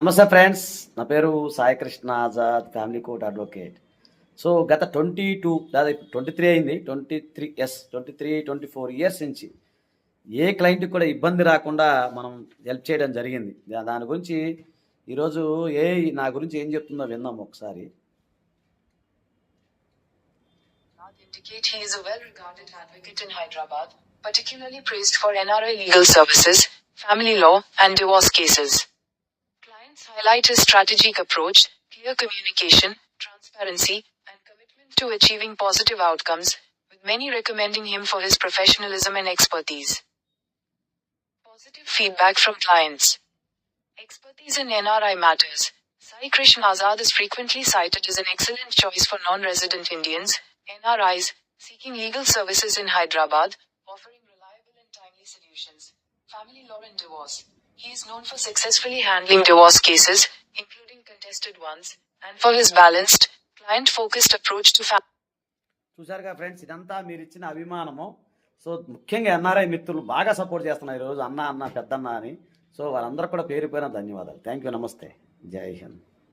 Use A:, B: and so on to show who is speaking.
A: నమస్తే ఫ్రెండ్స్, నా పేరు Sai Krishna Azad, family court advocate. So గత 22 దాదాపు 23 అయింది. 24 ఇయర్స్ నుంచి ఏ క్లయింట్కి కూడా ఇబ్బంది రాకుండా మనం హెల్ప్ చేయడం జరిగింది. దాని గురించి ఈరోజు నా గురించి ఏం చెప్తుందో విందాం ఒకసారి.
B: Indicate he is a well-regarded advocate in Hyderabad, particularly praised for NRI legal services, family law, and divorce cases. Clients highlight his strategic approach, clear communication, transparency, and commitment to achieving positive outcomes, with many recommending him for his professionalism and expertise. Positive feedback from clients. Expertise in NRI matters. Sai Krishna Azad is frequently cited as an excellent choice for non-resident Indians, NRIs, seeking legal services in Hyderabad, offering reliable and timely solutions. Family law and divorce. He is known for successfully handling divorce cases, including contested ones, and for his balanced, client-focused approach to family.
A: చూసారుగా friends, ఇదంతా మీరు ఇచ్చిన అభిమానము. So ముఖ్యంగా NRI మిత్రులు బాగా support చేస్తున్నారు ఈరోజు, అన్న పెద్దన్న అని. సో వాళ్ళందరూ కూడా పేరు ధన్యవాదాలు. థ్యాంక్ యూ, నమస్తే, జై హింద్.